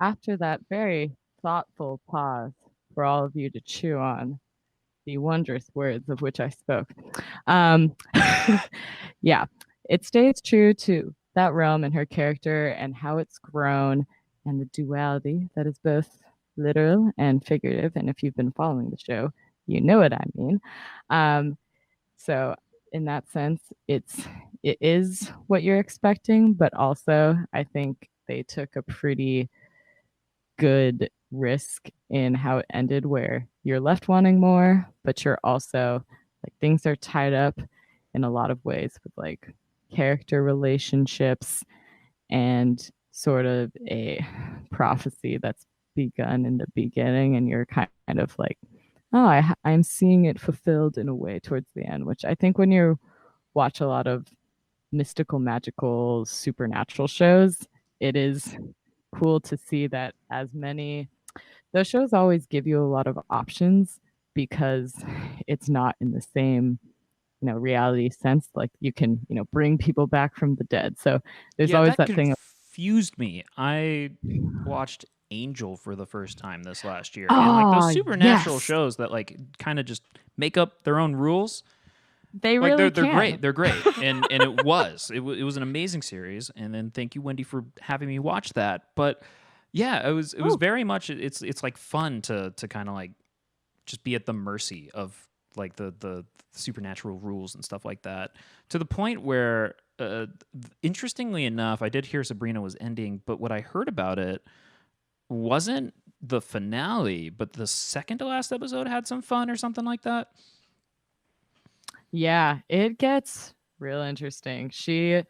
After that very thoughtful pause for all of you to chew on the wondrous words of which I spoke. Um, yeah, it stays true to that realm and her character and how it's grown and the duality that is both literal and figurative. And if you've been following the show, you know what I mean. So in that sense, it is what you're expecting, but also I think they took a pretty good risk in how it ended where you're left wanting more, but you're also like things are tied up in a lot of ways with like character relationships and sort of a prophecy that's begun in the beginning and you're kind of like, oh, I'm seeing it fulfilled in a way towards the end, which I think when you watch a lot of mystical, magical, supernatural shows, it is cool to see that as many those shows always give you a lot of options because it's not in the same reality sense. Like you can bring people back from the dead, so there's Yeah, always that that thing of, confused me. I watched Angel for the first time this last year, and like those oh supernatural yes, shows that like kind of just make up their own rules. they Like really they're great. can. They're great. And it was an amazing series. And then thank you, Wendy, for having me watch that. But yeah, it was Ooh, very much it's like fun to kind of like just be at the mercy of like the supernatural rules and stuff like that, to the point where uh, interestingly enough, I did hear Sabrina was ending, but what I heard about it wasn't the finale, but the second to last episode had some fun or something like that. Yeah, it gets real interesting. She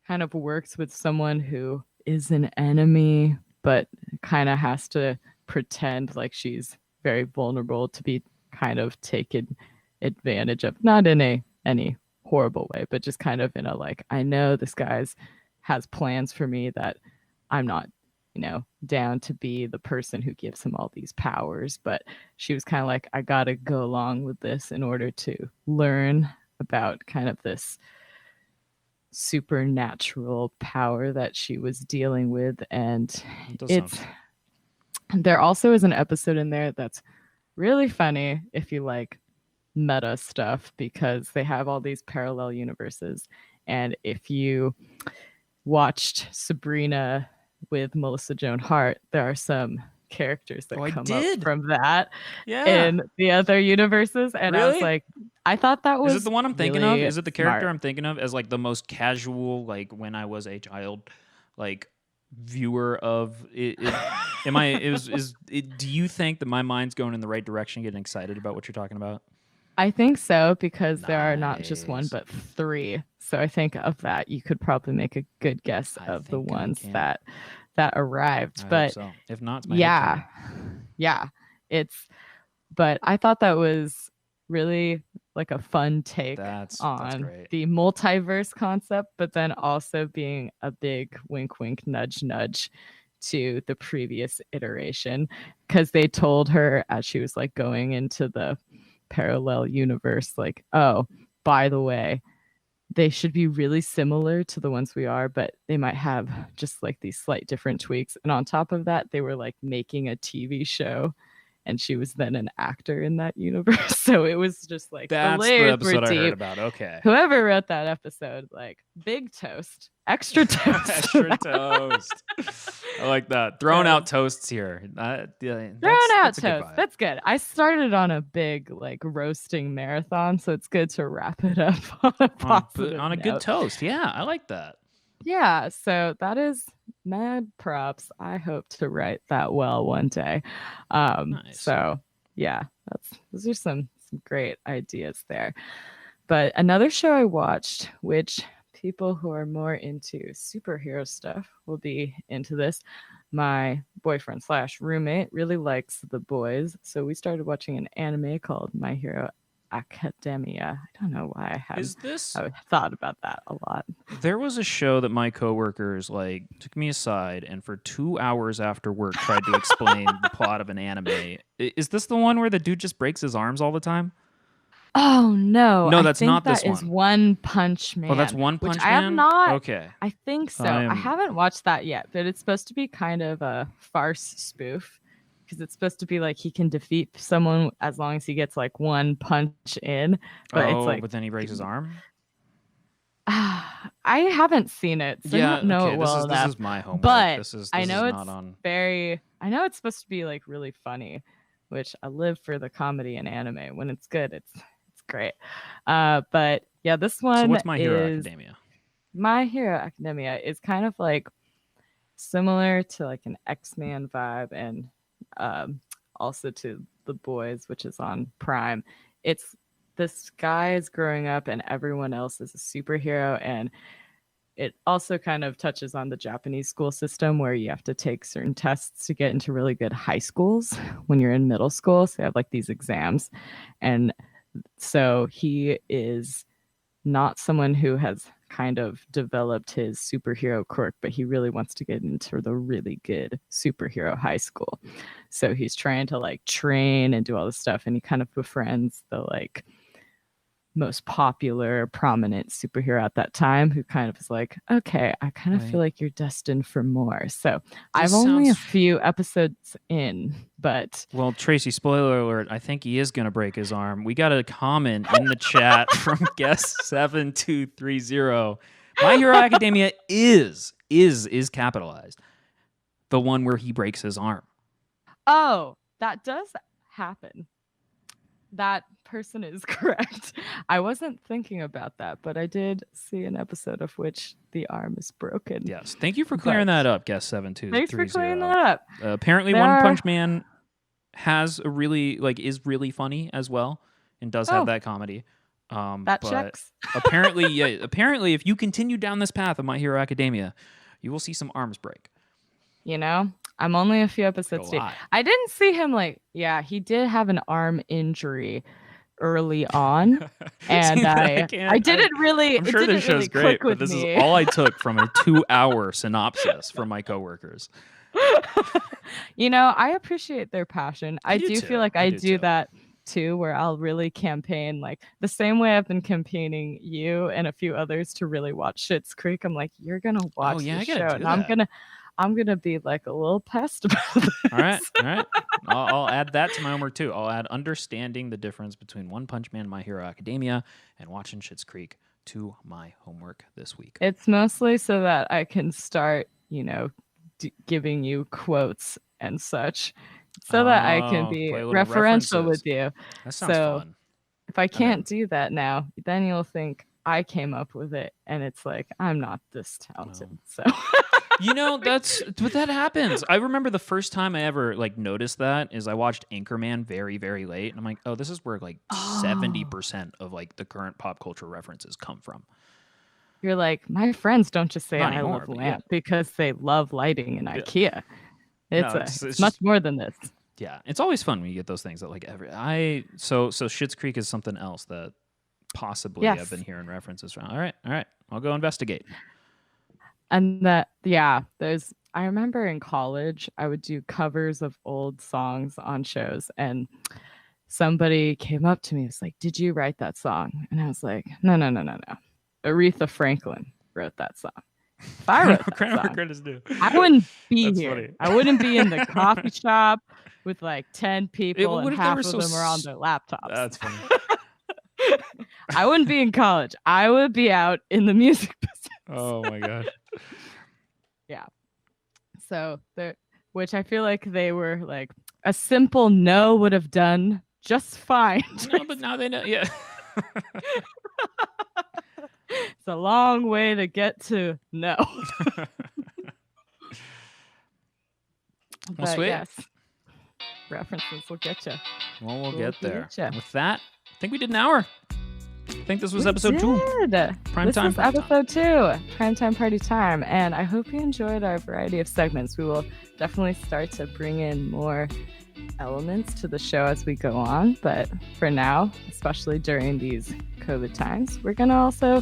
kind of works with someone who is an enemy, but kind of has to pretend like she's very vulnerable to be kind of taken advantage of. Not in any horrible way, but just kind of in a like, I know this guy's has plans for me that I'm not, down to be the person who gives him all these powers. But she was kind of like, I gotta go along with this in order to learn about kind of this supernatural power that she was dealing with. And It does sound it's fun. there also is an episode in there that's really funny if you like meta stuff, because they have all these parallel universes. And if you watched Sabrina with Melissa Joan Hart, there are some characters Oh, that I come up did. from that Yeah. in the other universes. And I was Really? like, I thought that Is it was the one I'm thinking of? really Is it the character smart. I'm thinking of as like the most casual, like when I was a child, like viewer of it? Am I? Is it? Do you think that my mind's going in the right direction, getting excited about what you're talking about? I think so, because there are not just one, Nice. but three. So I think of that, you could probably make a good guess I of the think I ones can. that arrived. I hope But so. If not, it's my head yeah, canon. yeah, it's. But I thought that was really like a fun take That's on great. the multiverse concept, but then also being a big wink, wink, nudge, nudge to the previous iteration, because they told her as she was like going into the parallel universe, like, oh, by the way, they should be really similar to the ones we are, but they might have just like these slight different tweaks. And on top of that, they were like making a TV show, and she was then an actor in that universe. So it was just like the That's the layers were episode I heard deep. about. Okay. Whoever wrote that episode, like, big toast, extra toast. Extra toast. I like that. Throwing out toasts here. Yeah, Throwing out that's a good toast. vibe. That's good. I started on a big like roasting marathon, so it's good to wrap it up on a positive On a good note. toast. Yeah, I like that. Yeah, so that is mad props. I hope to write that well one day. Nice. So yeah, those are some great ideas there. But another show I watched, which people who are more into superhero stuff will be into this. My boyfriend slash roommate really likes The Boys, so we started watching an anime called My Hero Academia. I don't know why Is this I thought about that a lot. There was a show that my coworkers like took me aside and for 2 hours after work tried to explain the plot of an anime. Is this the one where the dude just breaks his arms all the time? Oh no, No, I that's think not this that is one. One Punch Oh, that's Man, One which Punch I have Man? not. Okay. I think so. I I'm haven't watched that yet, but it's supposed to be kind of a farce spoof, because it's supposed to be like he can defeat someone as long as he gets like one punch in, but it's Oh, like but then he breaks his arm? I haven't seen it, so I Yeah, don't know okay. it This well is this enough. is my homework. But This is I this is know not it's on. I know it's supposed to be like really funny, which I live for the comedy and anime. When it's good, it's great. But yeah, this So one what's My Hero is Academia? My Hero Academia is kind of like similar to like an X-Man vibe, and um, also to The Boys, which is on Prime. It's this guy is growing up and everyone else is a superhero, and it also kind of touches on the Japanese school system where you have to take certain tests to get into really good high schools when you're in middle school. So you have like these exams. And so he is not someone who has kind of developed his superhero quirk, but he really wants to get into the really good superhero high school. So he's trying to like train and do all this stuff, and he kind of befriends the like most popular, prominent superhero at that time, who kind of is like, okay, I kind of feel Right. like you're destined for more. So This I'm only a sounds few episodes in, but Well, Tracy, spoiler alert, I think he is going to break his arm. We got a comment in the chat from guest 7230. My Hero Academia is capitalized. The one where he breaks his arm. oh, that does happen. that person is correct. I wasn't thinking about that, but I did see an episode of which the arm is broken. Yes. Thank you for clearing that up, guest 7230. Thanks for clearing that up. Apparently, One Punch Man has a really is really funny as well, and does have that comedy. That checks. Apparently, apparently, if you continue down this path of My Hero Academia, you will see some arms break. You know, I'm only a few episodes deep. I didn't see him he did have an arm injury early on, and See, I didn't really. I'm sure this show's great, but this is all I took from a 2-hour synopsis from my coworkers. You know, I appreciate their passion. I do feel like I do that too, where I'll really campaign like the same way I've been campaigning you and a few others to really watch Schitt's Creek. I'm like, you're gonna watch the show, and I'm gonna be like a little pest about this. All right. I'll add that to my homework too. I'll add understanding the difference between One Punch Man, My Hero Academia, and watching Schitt's Creek to my homework this week. It's mostly so that I can start, giving you quotes and such, so that I can be referential with you. That sounds fun. If I can't do that now, then you'll think I came up with it, and it's like I'm not this talented. No. So. But that happens. I remember the first time I ever noticed that is I watched Anchorman very, very late, and I'm like, oh, this is where 70% of the current pop culture references come from. You're like, my friends don't just say I love lamp because they love lighting in IKEA. It's much more than this. Yeah, it's always fun when you get those things that so Schitt's Creek is something else that possibly I've been hearing references from. All right, I'll go investigate. And I remember in college, I would do covers of old songs on shows, and somebody came up to me and was like, did you write that song? And I was like, no. Aretha Franklin wrote that song. If I wrote that song, I wouldn't be here. Funny. I wouldn't be in the coffee shop with 10 people and half of them are on their laptops. That's funny. I wouldn't be in college. I would be out in the music business. Oh my gosh. Yeah. So which I feel like they were a simple no would have done just fine. No, but now they know. Yeah. It's a long way to get to no. Well, sweet. Yes, references will get you. Well, we'll get there. With that, I think we did an hour. I think this was episode 2. Episode 2, Primetime Party Time. And I hope you enjoyed our variety of segments. We will definitely start to bring in more elements to the show as we go on. But for now, especially during these COVID times, we're going to also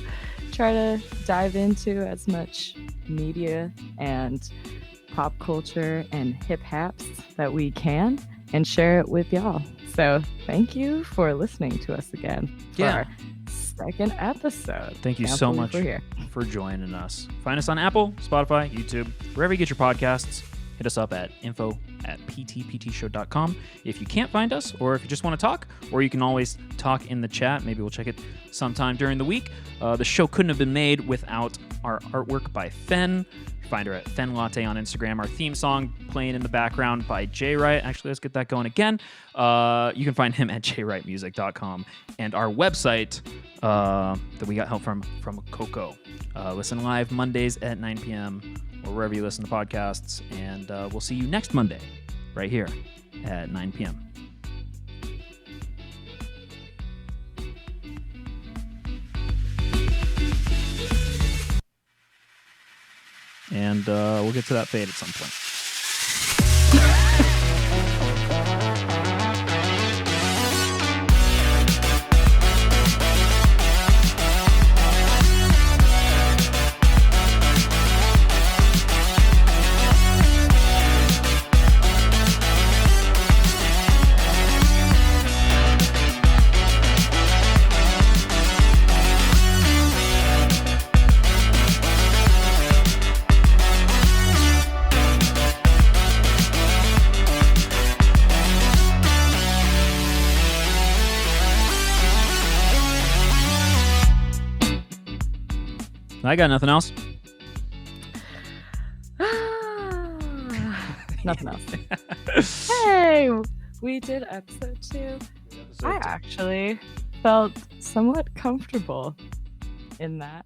try to dive into as much media and pop culture and hip haps that we can and share it with y'all. So thank you for listening to us again for our second episode. Thank you so much for joining us. Find us on Apple, Spotify, YouTube, wherever you get your podcasts. Hit us up at info@ptptshow.com if you can't find us, or if you just want to talk, or you can always talk in the chat. Maybe we'll check it sometime during the week. The show couldn't have been made without our artwork by Fen. Find her at Fen Latte on Instagram. Our theme song playing in the background by Jay Wright. Actually, let's get that going again. You can find him at jwrightmusic.com. And our website that we got help from Coco. Listen live Mondays at 9 p.m. or wherever you listen to podcasts. And we'll see you next Monday right here at 9 p.m. And we'll get to that fade at some point. I got nothing else. Nothing else. Hey, we did episode 2. I deserved it. actually felt somewhat comfortable in that.